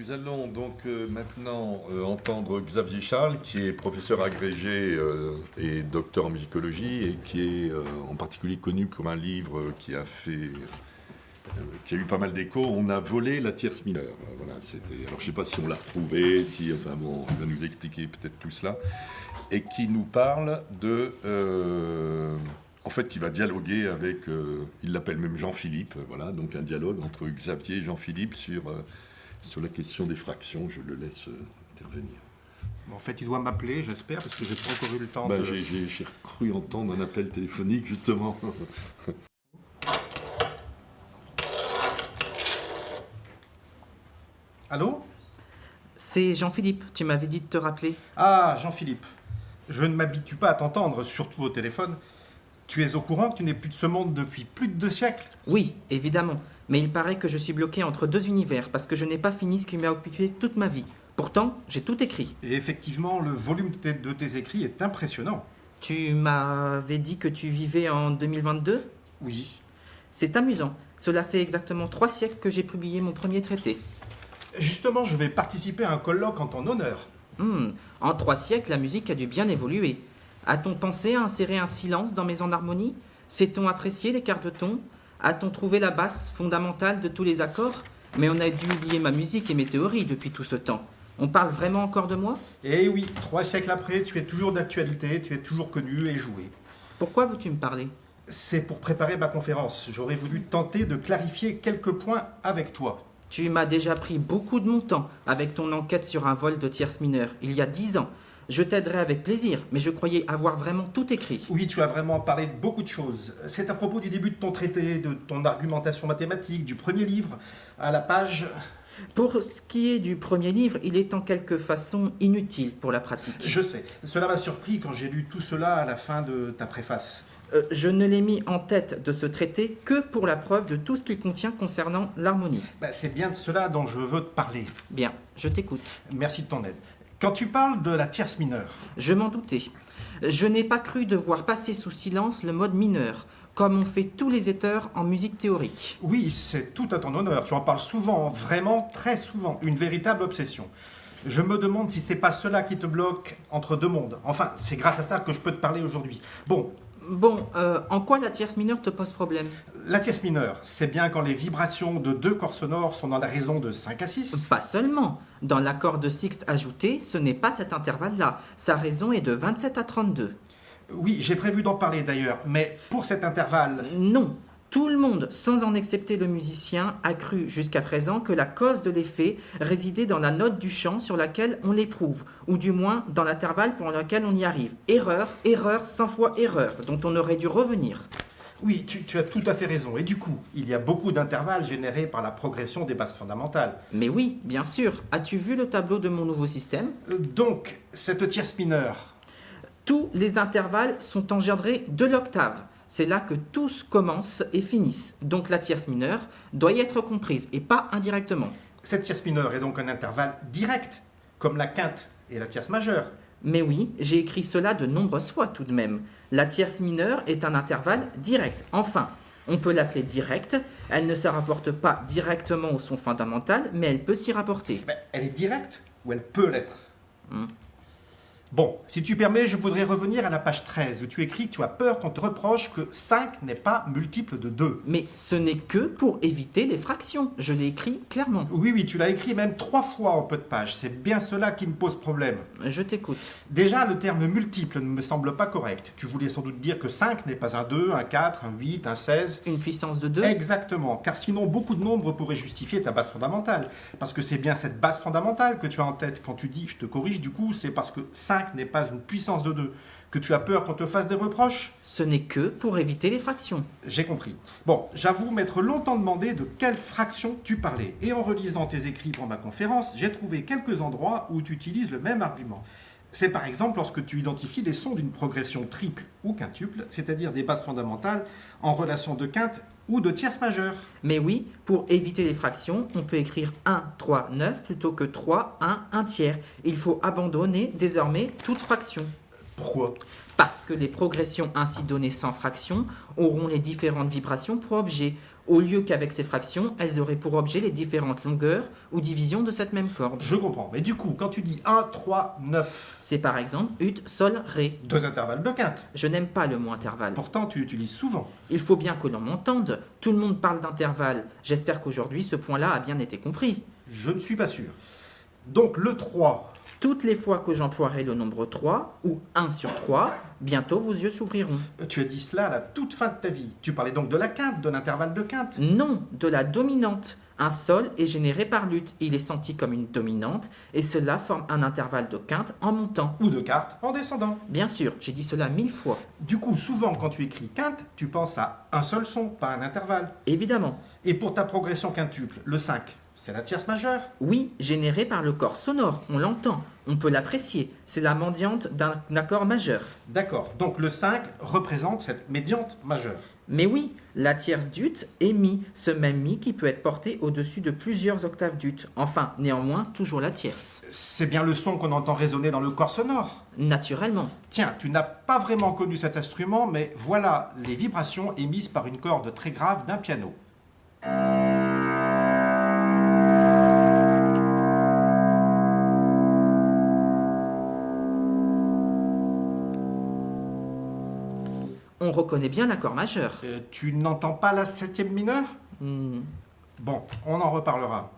Nous allons donc maintenant entendre Xavier Charles, qui est professeur agrégé et docteur en musicologie, et qui est en particulier connu pour un livre qui a eu pas mal d'écho. On a volé la tierce mineure. Voilà, c'était. Alors je ne sais pas si on l'a retrouvé, si, enfin bon, il va nous expliquer peut-être tout cela, et qui nous parle de, en fait, qui va dialoguer avec, il l'appelle même Jean-Philippe. Voilà, donc un dialogue entre Xavier et Jean-Philippe sur la question des fractions. Je le laisse intervenir. En fait, il doit m'appeler, j'espère, parce que j'ai pas encore eu le temps de... J'ai cru entendre un appel téléphonique, justement. Allô? C'est Jean-Philippe, tu m'avais dit de te rappeler. Ah, Jean-Philippe. Je ne m'habitue pas à t'entendre, surtout au téléphone. Tu es au courant que tu n'es plus de ce monde depuis plus de 2 siècles? Oui, évidemment. Mais il paraît que je suis bloqué entre 2 univers parce que je n'ai pas fini ce qui m'a occupé toute ma vie. Pourtant, j'ai tout écrit. Et effectivement, le volume de tes écrits est impressionnant. Tu m'avais dit que tu vivais en 2022 ? Oui. C'est amusant. Cela fait exactement 3 siècles que j'ai publié mon premier traité. Justement, je vais participer à un colloque en ton honneur. En 3 siècles, la musique a dû bien évoluer. A-t-on pensé à insérer un silence dans mes enharmonies ? Sait-on apprécier les quarts de ton ? A-t-on trouvé la basse fondamentale de tous les accords ? Mais on a dû oublier ma musique et mes théories depuis tout ce temps. On parle vraiment encore de moi ? Eh oui, 3 siècles après, tu es toujours d'actualité, tu es toujours connu et joué. Pourquoi veux-tu me parler ? C'est pour préparer ma conférence. J'aurais voulu tenter de clarifier quelques points avec toi. Tu m'as déjà pris beaucoup de mon temps avec ton enquête sur un vol de tierces mineures, il y a 10 ans. Je t'aiderai avec plaisir, mais je croyais avoir vraiment tout écrit. Oui, tu as vraiment parlé de beaucoup de choses. C'est à propos du début de ton traité, de ton argumentation mathématique, du premier livre, à la page... Pour ce qui est du premier livre, il est en quelque façon inutile pour la pratique. Je sais. Cela m'a surpris quand j'ai lu tout cela à la fin de ta préface. Je ne l'ai mis en tête de ce traité que pour la preuve de tout ce qu'il contient concernant l'harmonie. C'est bien de cela dont je veux te parler. Bien, je t'écoute. Merci de ton aide. Quand tu parles de la tierce mineure... Je m'en doutais. Je n'ai pas cru devoir passer sous silence le mode mineur, comme ont fait tous les auteurs en musique théorique. Oui, c'est tout à ton honneur. Tu en parles souvent, vraiment très souvent. Une véritable obsession. Je me demande si c'est pas cela qui te bloque entre deux mondes. Enfin, c'est grâce à ça que je peux te parler aujourd'hui. Bon, En quoi la tierce mineure te pose problème ? la tierce mineure, c'est bien quand les vibrations de 2 corps sonores sont dans la raison de 5 à 6. Pas seulement. Dans l'accord de sixte ajouté, ce n'est pas cet intervalle-là. Sa raison est de 27 à 32. Oui, j'ai prévu d'en parler d'ailleurs, mais pour cet intervalle... Non. Tout le monde, sans en excepter le musicien, a cru jusqu'à présent que la cause de l'effet résidait dans la note du chant sur laquelle on l'éprouve, ou du moins dans l'intervalle pour lequel on y arrive. Erreur, erreur, 100 fois erreur, dont on aurait dû revenir. Oui, tu as tout à fait raison. Et du coup, il y a beaucoup d'intervalles générés par la progression des basses fondamentales. Mais oui, bien sûr. As-tu vu le tableau de mon nouveau système ? Donc, cette tierce mineure... Tous les intervalles sont engendrés de l'octave. C'est là que tous commencent et finissent. Donc la tierce mineure doit y être comprise, et pas indirectement. Cette tierce mineure est donc un intervalle direct, comme la quinte et la tierce majeure. Mais oui, j'ai écrit cela de nombreuses fois tout de même. La tierce mineure est un intervalle direct. Enfin, on peut l'appeler directe. Elle ne se rapporte pas directement au son fondamental, mais elle peut s'y rapporter. Elle est directe ou elle peut l'être. Bon, si tu permets, je voudrais revenir à la page 13 où tu écris que tu as peur qu'on te reproche que 5 n'est pas multiple de 2. Mais ce n'est que pour éviter les fractions. Je l'ai écrit clairement. Oui, tu l'as écrit même 3 fois en peu de pages. C'est bien cela qui me pose problème. Je t'écoute. Déjà, le terme multiple ne me semble pas correct. Tu voulais sans doute dire que 5 n'est pas un 2, un 4, un 8, un 16. Une puissance de 2 ? Exactement, car sinon beaucoup de nombres pourraient justifier ta base fondamentale. Parce que c'est bien cette base fondamentale que tu as en tête. Quand tu dis, je te corrige du coup, c'est parce que 5 n'est pas une puissance de 2, que tu as peur qu'on te fasse des reproches. Ce n'est que pour éviter les fractions. J'ai compris. Bon, j'avoue m'être longtemps demandé de quelle fraction tu parlais. Et en relisant tes écrits pour ma conférence, j'ai trouvé quelques endroits où tu utilises le même argument. C'est par exemple lorsque tu identifies les sons d'une progression triple ou quintuple, c'est-à-dire des bases fondamentales en relation de quinte ou de tierce majeure. Mais oui, pour éviter les fractions, on peut écrire 1, 3, 9 plutôt que 3, 1, 1 tiers. Il faut abandonner désormais toute fraction. Pourquoi ? Parce que les progressions ainsi données sans fraction auront les différentes vibrations pour objet. au lieu qu'avec ces fractions, elles auraient pour objet les différentes longueurs ou divisions de cette même corde. Je comprends. Mais du coup, quand tu dis 1, 3, 9, C'est par exemple ut, sol, ré. 2 intervalles de quinte. Je n'aime pas le mot intervalle. Pourtant, tu l'utilises souvent. Il faut bien que l'on m'entende. Tout le monde parle d'intervalle. J'espère qu'aujourd'hui ce point-là a bien été compris. Je ne suis pas sûr. Donc le 3, Toutes les fois que j'emploierai le nombre 3 ou 1 sur 3, bientôt vos yeux s'ouvriront. tu as dit cela à la toute fin de ta vie. Tu parlais donc de la quinte, de l'intervalle de quinte. Non, de la dominante. Un sol est généré par lutte. Il est senti comme une dominante et cela forme un intervalle de quinte en montant. Ou de quarte en descendant. Bien sûr, j'ai dit cela 1000 fois. Du coup, souvent quand tu écris quinte, tu penses à un seul son, pas un intervalle. Évidemment. Et pour ta progression quintuple, le 5, c'est la tierce majeure. Oui, généré par le corps sonore, on l'entend, on peut l'apprécier. C'est la mendiante d'un accord majeur. D'accord, donc le 5 représente cette médiante majeure. Mais oui, la tierce d'ut est mi, ce même mi qui peut être porté au-dessus de plusieurs octaves d'ut. Enfin, néanmoins, toujours la tierce. C'est bien le son qu'on entend résonner dans le corps sonore. Naturellement. Tiens, tu n'as pas vraiment connu cet instrument, mais voilà les vibrations émises par une corde très grave d'un piano. On reconnaît bien l'accord majeur. Tu n'entends pas la septième mineure? Hmm, Bon, on en reparlera.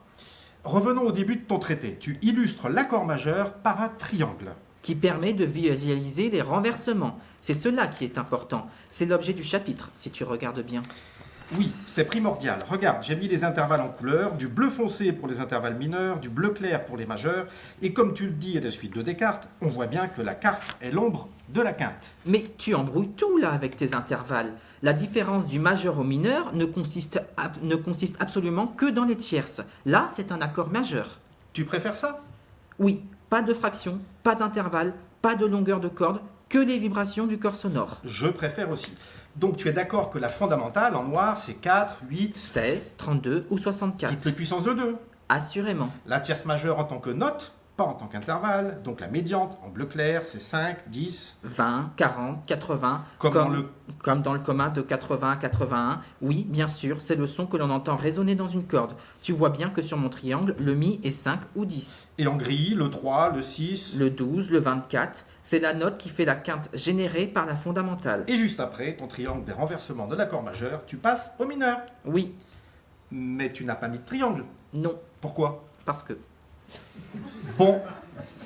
Revenons au début de ton traité. Tu illustres l'accord majeur par un triangle. qui permet de visualiser les renversements. C'est cela qui est important. C'est l'objet du chapitre, si tu regardes bien. Oui, c'est primordial. Regarde, j'ai mis les intervalles en couleur, du bleu foncé pour les intervalles mineurs, du bleu clair pour les majeurs, et comme tu le dis à la suite de Descartes, on voit bien que la quarte est l'ombre de la quinte. Mais tu embrouilles tout là avec tes intervalles. La différence du majeur au mineur ne consiste absolument que dans les tierces. Là, c'est un accord majeur. Tu préfères ça? Oui, pas de fraction, pas d'intervalle, pas de longueur de corde, que les vibrations du corps sonore. Je préfère aussi. Donc tu es d'accord que la fondamentale en noir c'est 4, 8, 16, 32 ou toutes 64. les puissances de 2. Assurément. La tierce majeure en tant que note, pas en tant qu'intervalle. Donc la médiante en bleu clair c'est 5, 10, 20, 40, 80. comme dans le commun de 80 à 81. Oui, bien sûr, c'est le son que l'on entend résonner dans une corde. Tu vois bien que sur mon triangle, le mi est 5 ou 10. Et en gris, le 3, le 6. Le 12, le 24, c'est la note qui fait la quinte générée par la fondamentale. Et juste après, ton triangle des renversements de l'accord majeur, tu passes au mineur. Oui, Mais tu n'as pas mis de triangle. non, Pourquoi? parce que... Bon,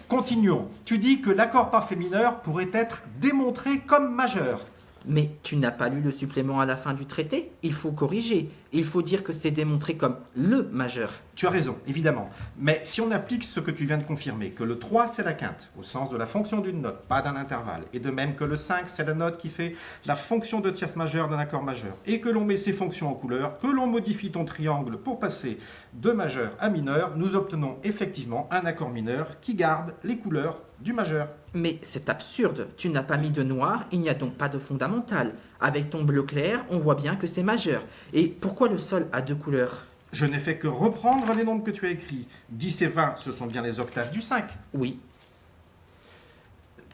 continuons. Tu dis que l'accord parfait mineur pourrait être démontré comme majeur. Mais tu n'as pas lu le supplément à la fin du traité? Il faut corriger. Il faut dire que c'est démontré comme le majeur. Tu as raison, évidemment. Mais si on applique ce que tu viens de confirmer, que le 3 c'est la quinte, au sens de la fonction d'une note, pas d'un intervalle, et de même que le 5 c'est la note qui fait la fonction de tierce majeure d'un accord majeur, et que l'on met ces fonctions en couleur, que l'on modifie ton triangle pour passer de majeur à mineur, nous obtenons effectivement un accord mineur qui garde les couleurs du majeur. Mais c'est absurde. Tu n'as pas mis de noir, il n'y a donc pas de fondamental. Avec ton bleu clair, on voit bien que c'est majeur. Et pourquoi le sol a deux couleurs? Je n'ai fait que reprendre les nombres que tu as écrits. 10 et 20, ce sont bien les octaves du 5. Oui,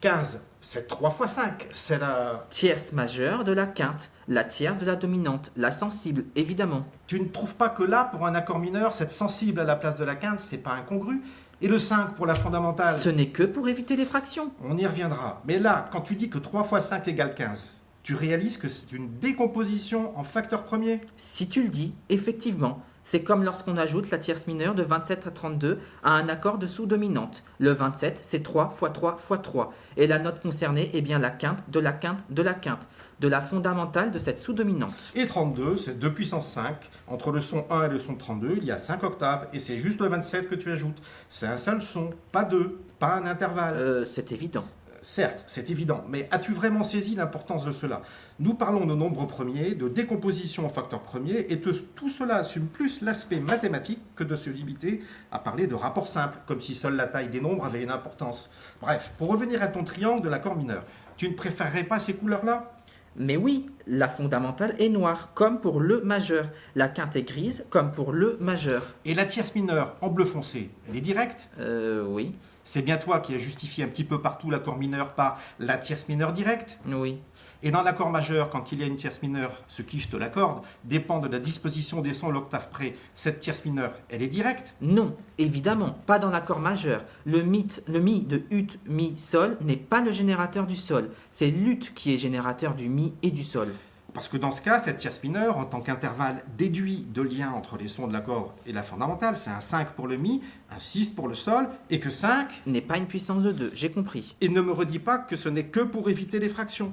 15, c'est 3 fois 5, c'est la... tierce majeure de la quinte, la tierce de la dominante, la sensible, évidemment. Tu ne trouves pas que là, pour un accord mineur, cette sensible à la place de la quinte, c'est pas incongru? Et le 5 pour la fondamentale? Ce n'est que pour éviter les fractions. On y reviendra. Mais là, quand tu dis que 3 fois 5 égale 15, tu réalises que c'est une décomposition en facteur premier? Si tu le dis, effectivement, c'est comme lorsqu'on ajoute la tierce mineure de 27 à 32 à un accord de sous-dominante. Le 27, c'est 3 fois 3 fois 3. Et la note concernée est bien la quinte de la quinte de la quinte, de la fondamentale de cette sous-dominante. Et 32, c'est 2 puissance 5. Entre le son 1 et le son 32, il y a 5 octaves. Et c'est juste le 27 que tu ajoutes. C'est un seul son, pas deux, pas un intervalle. C'est évident. Certes, c'est évident, mais as-tu vraiment saisi l'importance de cela? Nous parlons de nombres premiers, de décomposition en facteurs premiers, et tout cela assume plus l'aspect mathématique que de se limiter à parler de rapports simples, comme si seule la taille des nombres avait une importance. Bref, pour revenir à ton triangle de l'accord mineur, tu ne préférerais pas ces couleurs-là? Mais oui, la fondamentale est noire, comme pour le majeur. La quinte est grise, comme pour le majeur. Et la tierce mineure en bleu foncé, elle est directe? Oui, C'est bien toi qui as justifié un petit peu partout l'accord mineur par la tierce mineure directe? oui. Et dans l'accord majeur, quand il y a une tierce mineure, ce qui, je te l'accorde, dépend de la disposition des sons à l'octave près. Cette tierce mineure, elle est directe? Non, évidemment, pas dans l'accord majeur. Le mi de ut, mi, sol n'est pas le générateur du sol. C'est l'ut qui est générateur du mi et du sol. Parce que dans ce cas, cette tierce mineure, en tant qu'intervalle déduit de lien entre les sons de l'accord et la fondamentale, c'est un 5 pour le mi, un 6 pour le sol, et que 5 n'est pas une puissance de 2, j'ai compris. Et ne me redis pas que ce n'est que pour éviter les fractions.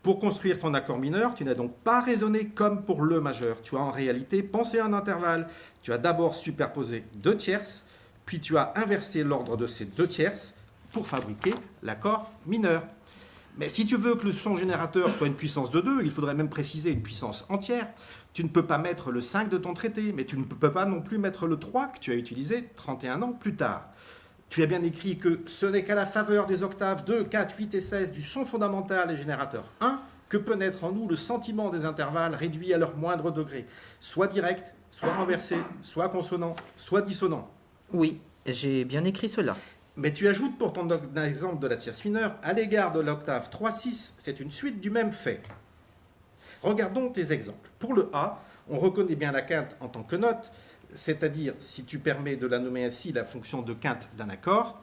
Pour construire ton accord mineur, tu n'as donc pas raisonné comme pour le majeur. Tu as en réalité pensé à un intervalle. Tu as d'abord superposé 2 tierces, puis tu as inversé l'ordre de ces 2 tierces pour fabriquer l'accord mineur. Mais si tu veux que le son générateur soit une puissance de 2, il faudrait même préciser une puissance entière. Tu ne peux pas mettre le 5 de ton traité, mais tu ne peux pas non plus mettre le 3 que tu as utilisé 31 ans plus tard. Tu as bien écrit que ce n'est qu'à la faveur des octaves 2, 4, 8 et 16 du son fondamental et générateur 1 que peut naître en nous le sentiment des intervalles réduits à leur moindre degré, soit direct, soit renversé, soit consonant, soit dissonant. Oui, j'ai bien écrit cela. Mais tu ajoutes pour ton exemple de la tierce mineure, à l'égard de l'octave 3-6, c'est une suite du même fait. Regardons tes exemples. Pour le A, on reconnaît bien la quinte en tant que note, c'est-à-dire, si tu permets de la nommer ainsi, la fonction de quinte d'un accord.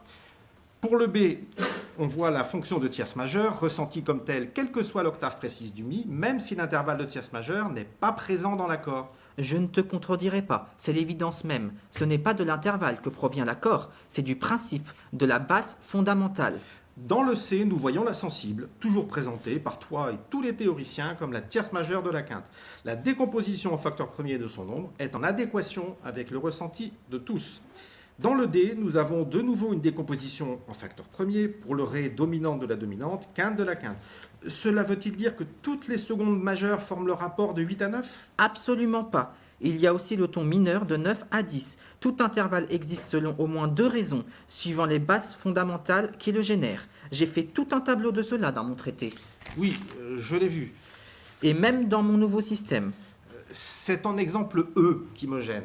Pour le B, on voit la fonction de tierce majeure, ressentie comme telle, quelle que soit l'octave précise du Mi, même si l'intervalle de tierce majeure n'est pas présent dans l'accord. Je ne te contredirai pas, c'est l'évidence même. Ce n'est pas de l'intervalle que provient l'accord, c'est du principe, de la basse fondamentale. Dans le C, nous voyons la sensible, toujours présentée par toi et tous les théoriciens comme la tierce majeure de la quinte. La décomposition en facteur premier de son nombre est en adéquation avec le ressenti de tous. Dans le D, nous avons de nouveau une décomposition en facteur premier pour le Ré dominante de la dominante, quinte de la quinte. Cela veut-il dire que toutes les secondes majeures forment le rapport de 8 à 9 ? Absolument pas. Il y a aussi le ton mineur de 9 à 10. Tout intervalle existe selon au moins 2 raisons, suivant les basses fondamentales qui le génèrent. J'ai fait tout un tableau de cela dans mon traité. Oui, je l'ai vu. Et même dans mon nouveau système. C'est ton exemple E qui me gêne.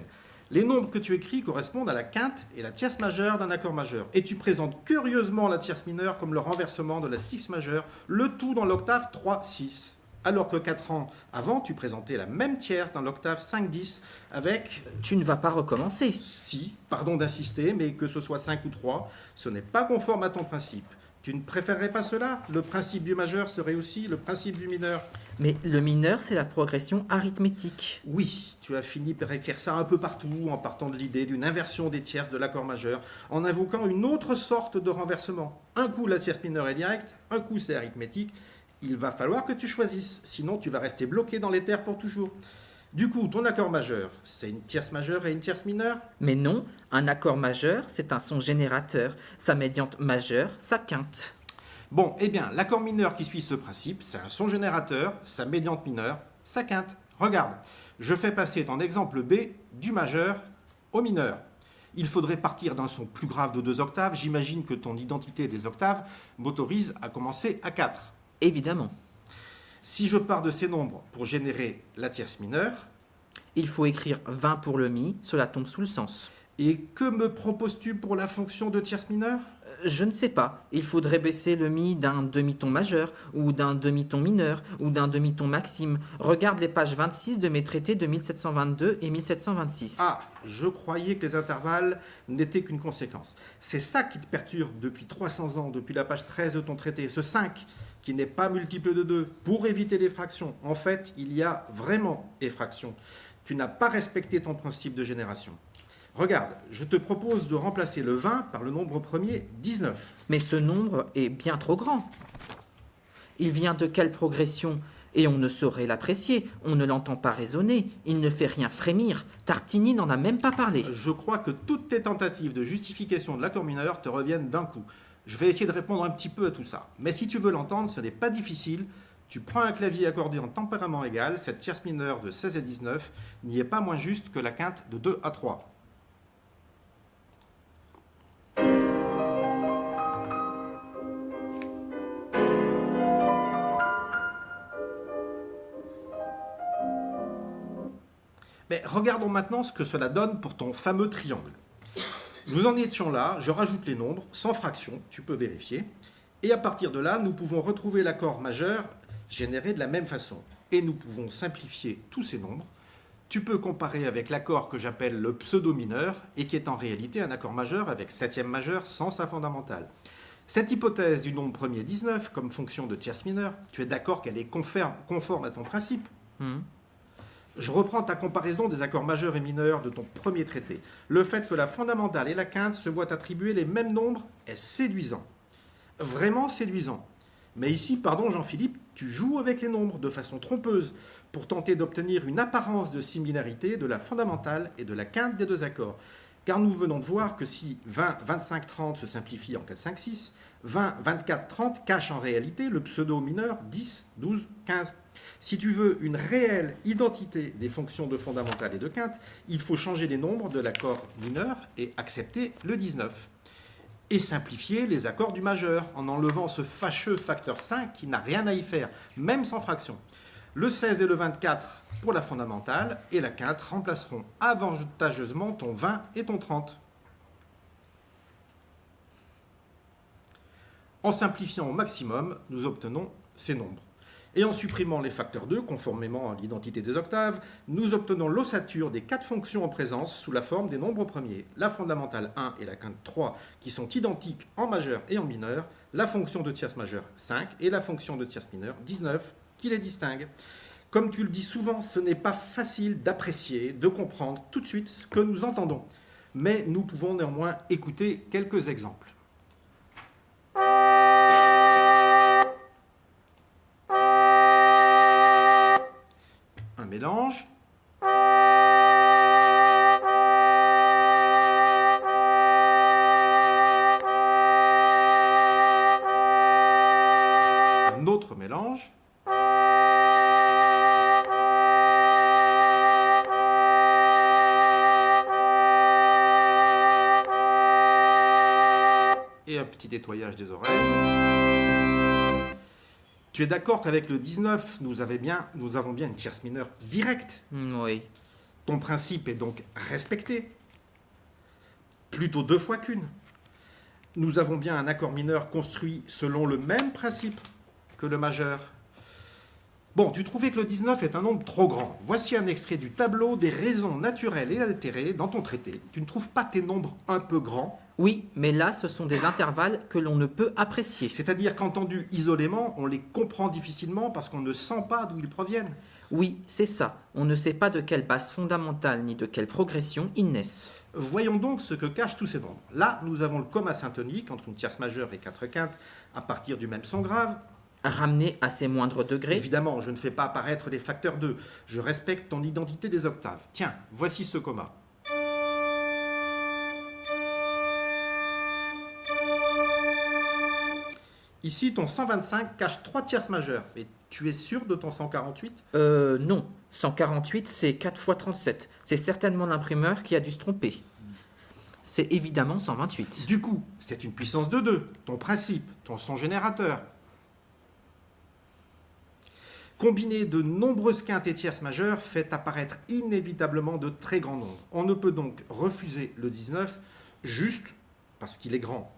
Les nombres que tu écris correspondent à la quinte et la tierce majeure d'un accord majeur. Et tu présentes curieusement la tierce mineure comme le renversement de la 6 majeure, le tout dans l'octave 3-6. Alors que 4 ans avant, tu présentais la même tierce dans l'octave 5-10 avec... Tu ne vas pas recommencer. Si, pardon d'insister, mais que ce soit 5 ou 3, ce n'est pas conforme à ton principe. Tu ne préférerais pas cela? Le principe du majeur serait aussi le principe du mineur. Mais le mineur, c'est la progression arithmétique. Oui, tu as fini par écrire ça un peu partout en partant de l'idée d'une inversion des tierces de l'accord majeur, en invoquant une autre sorte de renversement. Un coup, la tierce mineure est directe, un coup, c'est arithmétique. Il va falloir que tu choisisses, sinon tu vas rester bloqué dans les terres pour toujours. Du coup, ton accord majeur, c'est une tierce majeure et une tierce mineure? Mais non, un accord majeur, c'est un son générateur. Sa médiante majeure, sa quinte. Bon, eh bien, l'accord mineur qui suit ce principe, c'est un son générateur, sa médiante mineure, sa quinte. Regarde, je fais passer ton exemple B du majeur au mineur. Il faudrait partir d'un son plus grave de 2 octaves. J'imagine que ton identité des octaves m'autorise à commencer à 4. Évidemment. Si je pars de ces nombres pour générer la tierce mineure, Il faut écrire 20 pour le mi, cela tombe sous le sens. et que me proposes-tu pour la fonction de tierce mineure? Je ne sais pas, il faudrait baisser le mi d'un demi-ton majeur, ou d'un demi-ton mineur, ou d'un demi-ton maxime. Regarde les pages 26 de mes traités de 1722 et 1726. Ah, je croyais que les intervalles n'étaient qu'une conséquence. C'est ça qui te perturbe depuis 300 ans, depuis la page 13 de ton traité, ce 5 qui n'est pas multiple de 2, pour éviter les fractions. En fait, il y a vraiment effraction. Tu n'as pas respecté ton principe de génération. Regarde, je te propose de remplacer le 20 par le nombre premier 19. Mais ce nombre est bien trop grand. Il vient de quelle progression? Et on ne saurait l'apprécier, on ne l'entend pas raisonner, il ne fait rien frémir. Tartini n'en a même pas parlé. Je crois que toutes tes tentatives de justification de l'accord mineur te reviennent d'un coup. Je vais essayer de répondre un petit peu à tout ça. Mais si tu veux l'entendre, ce n'est pas difficile. Tu prends un clavier accordé en tempérament égal, cette tierce mineure de 16 et 19 n'y est pas moins juste que la quinte de 2 à 3. Mais regardons maintenant ce que cela donne pour ton fameux triangle. Nous en étions là, je rajoute les nombres, sans fraction, tu peux vérifier. Et à partir de là, nous pouvons retrouver l'accord majeur générés de la même façon. Et nous pouvons simplifier tous ces nombres. Tu peux comparer avec l'accord que j'appelle le pseudo-mineur et qui est en réalité un accord majeur avec septième majeur sans sa fondamentale. Cette hypothèse du nombre premier 19 comme fonction de tierce mineure, tu es d'accord qu'elle est conforme à ton principe? Je reprends ta comparaison des accords majeurs et mineurs de ton premier traité. Le fait que la fondamentale et la quinte se voient attribuer les mêmes nombres est séduisant. Vraiment séduisant. Mais ici, pardon Jean-Philippe, tu joues avec les nombres de façon trompeuse pour tenter d'obtenir une apparence de similarité de la fondamentale et de la quinte des deux accords. Car nous venons de voir que si 20, 25, 30 se simplifie en 4, 5, 6, 20, 24, 30 cache en réalité le pseudo mineur 10, 12, 15. Si tu veux une réelle identité des fonctions de fondamentale et de quinte, il faut changer les nombres de l'accord mineur et accepter le 19. Et simplifier les accords du majeur en enlevant ce fâcheux facteur 5 qui n'a rien à y faire, même sans fraction. Le 16 et le 24 pour la fondamentale et la quinte remplaceront avantageusement ton 20 et ton 30. En simplifiant au maximum, nous obtenons ces nombres. Et en supprimant les facteurs 2, conformément à l'identité des octaves, nous obtenons l'ossature des 4 fonctions en présence sous la forme des nombres premiers, la fondamentale 1 et la quinte 3, qui sont identiques en majeur et en mineur, la fonction de tierce majeure 5 et la fonction de tierce mineure 19, qui les distinguent. Comme tu le dis souvent, ce n'est pas facile d'apprécier, de comprendre tout de suite ce que nous entendons. Mais nous pouvons néanmoins écouter quelques exemples. Un mélange. Un autre mélange. Et un petit nettoyage des oreilles. Tu es d'accord qu'avec le 19, nous avons bien une tierce mineure directe? Oui. Ton principe est donc respecté. Plutôt 2 fois qu'une. Nous avons bien un accord mineur construit selon le même principe que le majeur. Bon, tu trouvais que le 19 est un nombre trop grand. Voici un extrait du tableau des raisons naturelles et altérées dans ton traité. Tu ne trouves pas tes nombres un peu grands? Oui, mais là, ce sont des intervalles que l'on ne peut apprécier. C'est-à-dire qu'entendus isolément, on les comprend difficilement parce qu'on ne sent pas d'où ils proviennent. Oui, c'est ça. On ne sait pas de quelle base fondamentale ni de quelle progression ils naissent. Voyons donc ce que cachent tous ces nombres. Là, nous avons le comma syntonique entre une tierce majeure et 4 quintes à partir du même son grave. Ramené à ses moindres degrés. Évidemment, je ne fais pas apparaître les facteurs 2. Je respecte ton identité des octaves. Tiens, voici ce comma. Ici, ton 125 cache 3 tierces majeures. Mais tu es sûr de ton 148? Non. 148, c'est 4 fois 37. C'est certainement l'imprimeur qui a dû se tromper. C'est évidemment 128. Du coup, c'est une puissance de 2. Ton principe, ton son générateur. Combiné de nombreuses quintes et tierces majeures fait apparaître inévitablement de très grands nombres. On ne peut donc refuser le 19 juste parce qu'il est grand.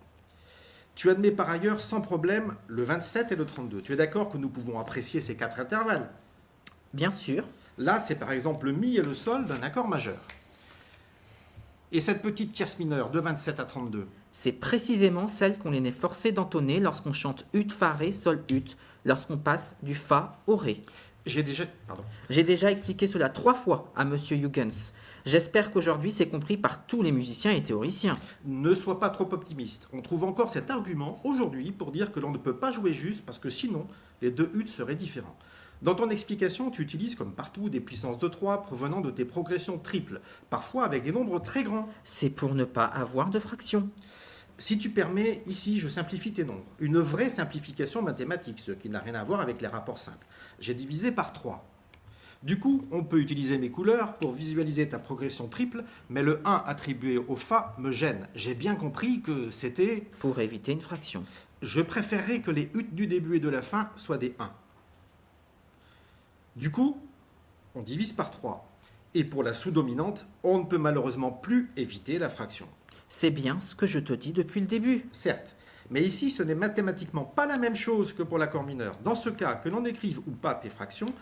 Tu admets par ailleurs sans problème le 27 et le 32. Tu es d'accord que nous pouvons apprécier ces 4 intervalles? Bien sûr. Là, c'est par exemple le mi et le sol d'un accord majeur. Et cette petite tierce mineure de 27 à 32? C'est précisément celle qu'on est forcé d'entonner lorsqu'on chante ut, fa, ré, sol, ut, lorsqu'on passe du fa au ré. J'ai déjà expliqué cela 3 fois à Monsieur Huygens. J'espère qu'aujourd'hui c'est compris par tous les musiciens et théoriciens. Ne sois pas trop optimiste. On trouve encore cet argument aujourd'hui pour dire que l'on ne peut pas jouer juste parce que sinon les 2 ut seraient différents. Dans ton explication, tu utilises comme partout des puissances de 3 provenant de tes progressions triples, parfois avec des nombres très grands. C'est pour ne pas avoir de fractions. Si tu permets, ici je simplifie tes nombres. Une vraie simplification mathématique, ce qui n'a rien à voir avec les rapports simples. J'ai divisé par 3. Du coup, on peut utiliser mes couleurs pour visualiser ta progression triple, mais le 1 attribué au Fa me gêne. J'ai bien compris que c'était... Pour éviter une fraction. Je préférerais que les ut du début et de la fin soient des 1. Du coup, on divise par 3. Et pour la sous-dominante, on ne peut malheureusement plus éviter la fraction. C'est bien ce que je te dis depuis le début. Certes, Mais ici, ce n'est mathématiquement pas la même chose que pour l'accord mineur. Dans ce cas, que l'on écrive ou pas tes fractions,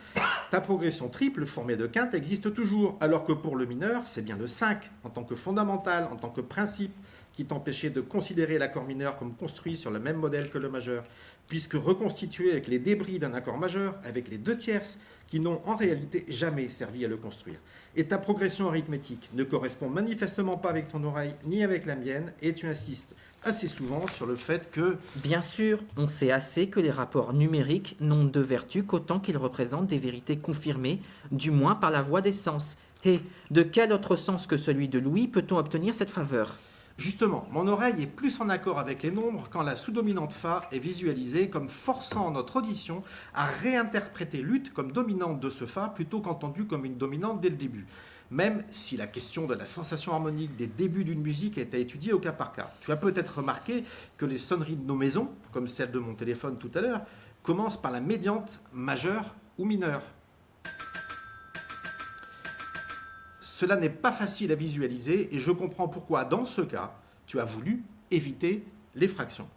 ta progression triple formée de quintes existe toujours, alors que pour le mineur, c'est bien le 5, en tant que fondamental, en tant que principe, qui t'empêchait de considérer l'accord mineur comme construit sur le même modèle que le majeur, puisque reconstitué avec les débris d'un accord majeur, avec les 2 tierces, qui n'ont en réalité jamais servi à le construire. Et ta progression arithmétique ne correspond manifestement pas avec ton oreille, ni avec la mienne, et tu insistes assez souvent sur le fait que... Bien sûr, on sait assez que les rapports numériques n'ont de vertu qu'autant qu'ils représentent des vérités confirmées, du moins par la voie des sens. Et de quel autre sens que celui de Louis peut-on obtenir cette faveur ? Justement, mon oreille est plus en accord avec les nombres quand la sous-dominante Fa est visualisée comme forçant notre audition à réinterpréter l'ut comme dominante de ce Fa plutôt qu'entendue comme une dominante dès le début. Même si la question de la sensation harmonique des débuts d'une musique est à étudier au cas par cas. Tu as peut-être remarqué que les sonneries de nos maisons, comme celle de mon téléphone tout à l'heure, commencent par la médiante majeure ou mineure. Cela n'est pas facile à visualiser et je comprends pourquoi, dans ce cas, tu as voulu éviter les fractions.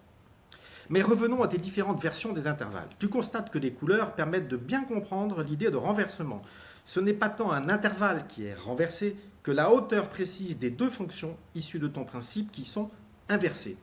Mais revenons à tes différentes versions des intervalles. Tu constates que les couleurs permettent de bien comprendre l'idée de renversement. Ce n'est pas tant un intervalle qui est renversé que la hauteur précise des 2 fonctions issues de ton principe qui sont inversées.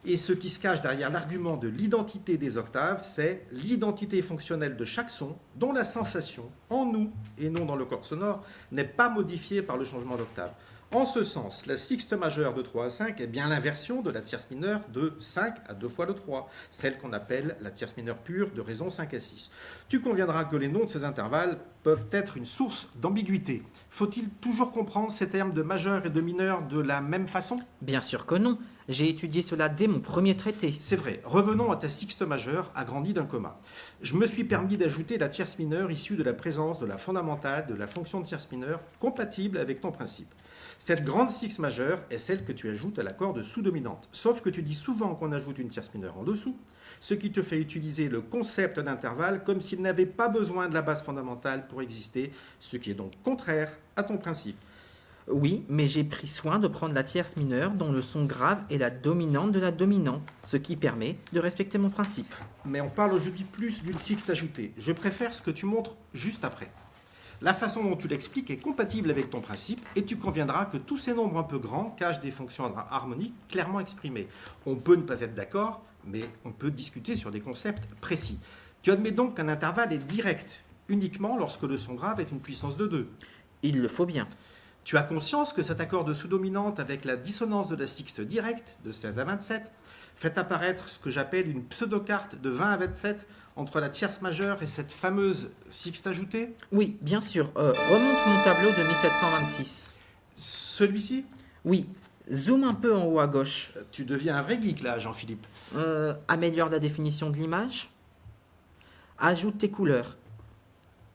Et ce qui se cache derrière l'argument de l'identité des octaves, c'est l'identité fonctionnelle de chaque son, dont la sensation, en nous et non dans le corps sonore, n'est pas modifiée par le changement d'octave. En ce sens, la sixte majeure de 3 à 5 est bien l'inversion de la tierce mineure de 5 à 2 fois le 3, celle qu'on appelle la tierce mineure pure de raison 5 à 6. Tu conviendras que les noms de ces intervalles peuvent être une source d'ambiguïté. Faut-il toujours comprendre ces termes de majeur et de mineur de la même façon ? Bien sûr que non. J'ai étudié cela dès mon premier traité. C'est vrai. Revenons à ta sixte majeure agrandie d'un comma. Je me suis permis d'ajouter la tierce mineure issue de la présence de la fondamentale de la fonction de tierce mineure compatible avec ton principe. Cette grande sixte majeure est celle que tu ajoutes à l'accord de sous-dominante. Sauf que tu dis souvent qu'on ajoute une tierce mineure en dessous, ce qui te fait utiliser le concept d'intervalle comme s'il n'avait pas besoin de la base fondamentale pour exister, ce qui est donc contraire à ton principe. Oui, mais j'ai pris soin de prendre la tierce mineure dont le son grave est la dominante de la dominante, ce qui permet de respecter mon principe. Mais on parle aujourd'hui plus d'une sixte ajoutée. Je préfère ce que tu montres juste après. La façon dont tu l'expliques est compatible avec ton principe et tu conviendras que tous ces nombres un peu grands cachent des fonctions harmoniques clairement exprimées. On peut ne pas être d'accord, mais on peut discuter sur des concepts précis. Tu admets donc qu'un intervalle est direct, uniquement lorsque le son grave est une puissance de 2. Il le faut bien. Tu as conscience que cet accord de sous-dominante avec la dissonance de la sixte directe, de 16 à 27, fait apparaître ce que j'appelle une pseudo-carte de 20 à 27 entre la tierce majeure et cette fameuse sixte ajoutée ? Oui, bien sûr. Remonte mon tableau de 1726. Celui-ci ? Oui, zoom un peu en haut à gauche. Tu deviens un vrai geek là, Jean-Philippe. Améliore la définition de l'image. Ajoute tes couleurs.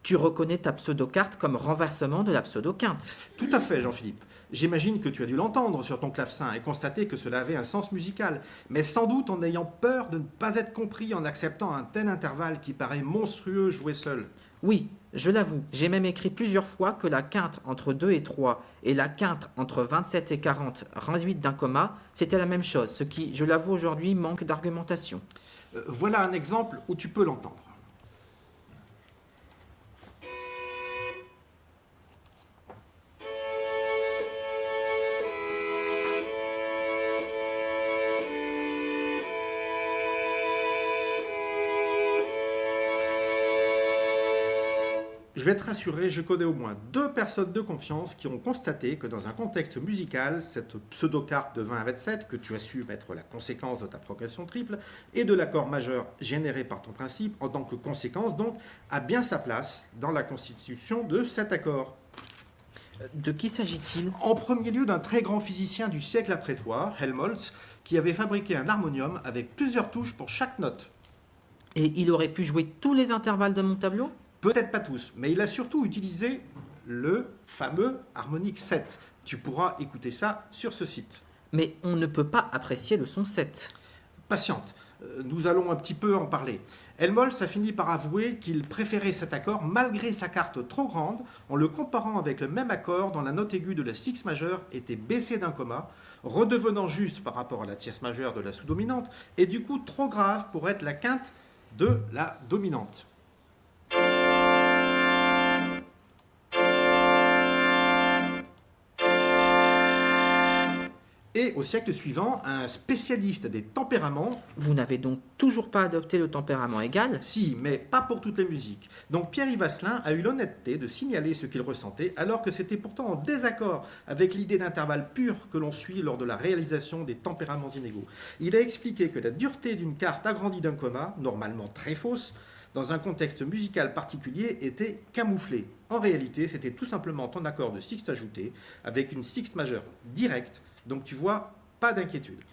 Tu reconnais ta pseudo-carte comme renversement de la pseudo-quinte. Tout à fait, Jean-Philippe. J'imagine que tu as dû l'entendre sur ton clavecin et constater que cela avait un sens musical, mais sans doute en ayant peur de ne pas être compris en acceptant un tel intervalle qui paraît monstrueux joué seul. Oui, je l'avoue, j'ai même écrit plusieurs fois que la quinte entre 2 et 3 et la quinte entre 27 et 40 réduite d'un comma, c'était la même chose, ce qui, je l'avoue aujourd'hui, manque d'argumentation. Voilà un exemple où tu peux l'entendre. Je vais te rassurer, je connais au moins 2 personnes de confiance qui ont constaté que dans un contexte musical, cette pseudo-carte de 20 à 27, que tu as su mettre la conséquence de ta progression triple, et de l'accord majeur généré par ton principe, en tant que conséquence donc, a bien sa place dans la constitution de cet accord. De qui s'agit-il ? En premier lieu d'un très grand physicien du siècle après toi, Helmholtz, qui avait fabriqué un harmonium avec plusieurs touches pour chaque note. Et il aurait pu jouer tous les intervalles de mon tableau ? Peut-être pas tous, mais il a surtout utilisé le fameux harmonique 7. Tu pourras écouter ça sur ce site. Mais on ne peut pas apprécier le son 7. Patiente, nous allons un petit peu en parler. Helmholtz a fini par avouer qu'il préférait cet accord malgré sa carte trop grande, en le comparant avec le même accord dont la note aiguë de la sixte majeure était baissée d'un comma, redevenant juste par rapport à la tierce majeure de la sous-dominante, et du coup trop grave pour être la quinte de la dominante. Et au siècle suivant, un spécialiste des tempéraments, Vous n'avez donc toujours pas adopté le tempérament égal? si, mais pas pour toutes les musiques. Donc Pierre-Yves Asselin a eu l'honnêteté de signaler ce qu'il ressentait, alors que c'était pourtant en désaccord avec l'idée d'intervalle pur que l'on suit lors de la réalisation des tempéraments inégaux. Il a expliqué que la dureté d'une carte agrandie d'un comma, normalement très fausse, dans un contexte musical particulier, était camouflée. En réalité, c'était tout simplement ton accord de sixte ajouté, avec une sixte majeure directe. Donc tu vois, pas d'inquiétude.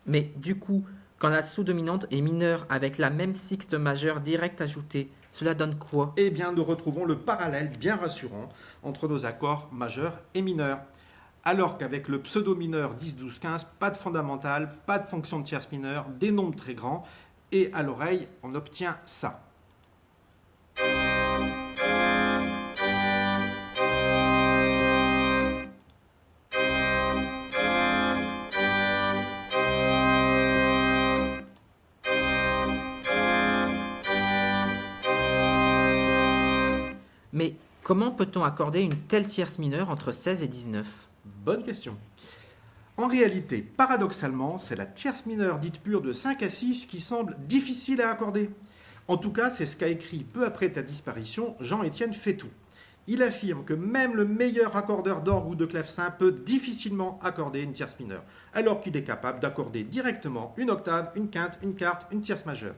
Mais du coup, quand la sous-dominante est mineure avec la même sixte majeure directe ajoutée, cela donne quoi? Eh bien, nous retrouvons le parallèle bien rassurant entre nos accords majeurs et mineurs. Alors qu'avec le pseudo-mineur 10, 12, 15, pas de fondamental, pas de fonction de tierce mineure, des nombres très grands, et à l'oreille, on obtient ça. Mais comment peut-on accorder une telle tierce mineure entre 16 et 19? Bonne question. En réalité, paradoxalement, c'est la tierce mineure dite pure de 5 à 6 qui semble difficile à accorder. En tout cas, c'est ce qu'a écrit peu après ta disparition Jean-Étienne Fétou. Il affirme que même le meilleur accordeur d'orgue ou de clavecin peut difficilement accorder une tierce mineure, alors qu'il est capable d'accorder directement une octave, une quinte, une quarte, une tierce majeure.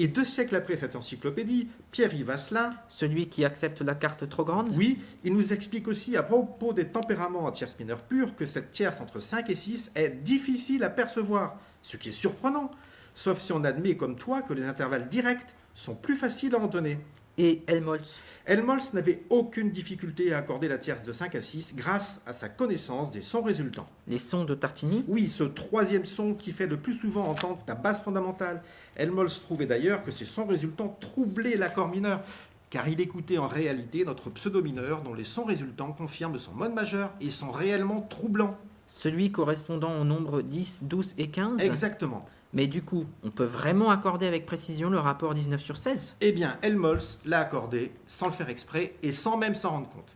Et 2 siècles après cette encyclopédie, Pierre-Yves Asselin, Celui qui accepte la carte trop grande? oui, il nous explique aussi à propos des tempéraments en tierce mineure pure que cette tierce entre 5 et 6 est difficile à percevoir, ce qui est surprenant, sauf si on admet comme toi que les intervalles directs sont plus faciles à entonner. Et Helmholtz? Helmholtz n'avait aucune difficulté à accorder la tierce de 5 à 6 grâce à sa connaissance des sons résultants. Les sons de Tartini? Oui, ce troisième son qui fait le plus souvent entendre ta basse fondamentale. Helmholtz trouvait d'ailleurs que ces sons résultants troublaient l'accord mineur, car il écoutait en réalité notre pseudo-mineur dont les sons résultants confirment son mode majeur et sont réellement troublants. Celui correspondant aux nombres 10, 12 et 15? Exactement. Mais du coup, on peut vraiment accorder avec précision le rapport 19 sur 16? Eh bien, Helmholtz l'a accordé sans le faire exprès et sans même s'en rendre compte.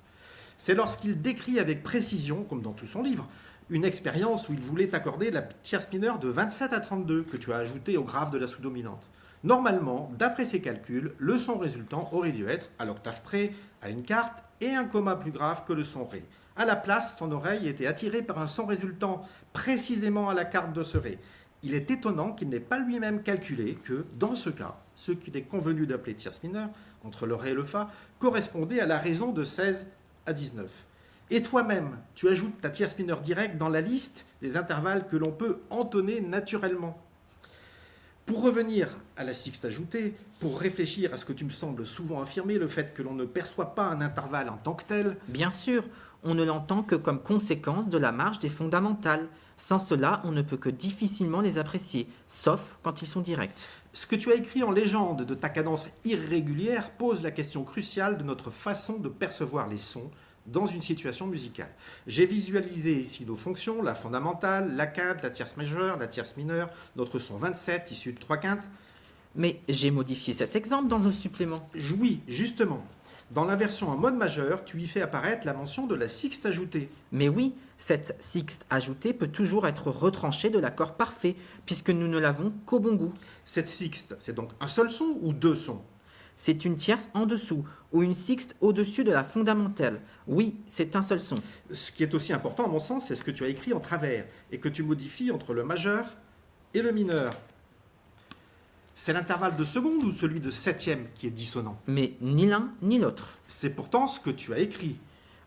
C'est lorsqu'il décrit avec précision, comme dans tout son livre, une expérience où il voulait accorder la tierce mineure de 27 à 32 que tu as ajouté au grave de la sous-dominante. Normalement, d'après ses calculs, le son résultant aurait dû être, à l'octave près, à une quarte et un comma plus grave que le son ré. À la place, son oreille était attirée par un son résultant précisément à la quarte de ce ré. Il est étonnant qu'il n'ait pas lui-même calculé que, dans ce cas, ce qu'il est convenu d'appeler tierce mineure, entre le ré et le fa, correspondait à la raison de 16 à 19. Et toi-même, tu ajoutes ta tierce mineure directe dans la liste des intervalles que l'on peut entonner naturellement. Pour revenir à la sixte ajoutée, pour réfléchir à ce que tu me sembles souvent affirmer, le fait que l'on ne perçoit pas un intervalle en tant que tel, Bien sûr, on ne l'entend que comme conséquence de la marge des fondamentales. Sans cela, on ne peut que difficilement les apprécier, sauf quand ils sont directs. ce que tu as écrit en légende de ta cadence irrégulière pose la question cruciale de notre façon de percevoir les sons dans une situation musicale. J'ai visualisé ici nos fonctions, la fondamentale, la quinte, la tierce majeure, la tierce mineure, notre son 27 issu de 3 quintes. Mais j'ai modifié cet exemple dans le supplément. Oui, justement. Dans la version en mode majeur, tu y fais apparaître la mention de la sixte ajoutée. Mais oui, cette sixte ajoutée peut toujours être retranchée de l'accord parfait, puisque nous ne l'avons qu'au bon goût. Cette sixte, c'est donc un seul son ou 2 sons? C'est une tierce en dessous, ou une sixte au-dessus de la fondamentale. Oui, c'est un seul son. Ce qui est aussi important à mon sens, c'est ce que tu as écrit en travers et que tu modifies entre le majeur et le mineur. C'est l'intervalle de seconde ou celui de septième qui est dissonant? Mais ni l'un ni l'autre. C'est pourtant ce que tu as écrit.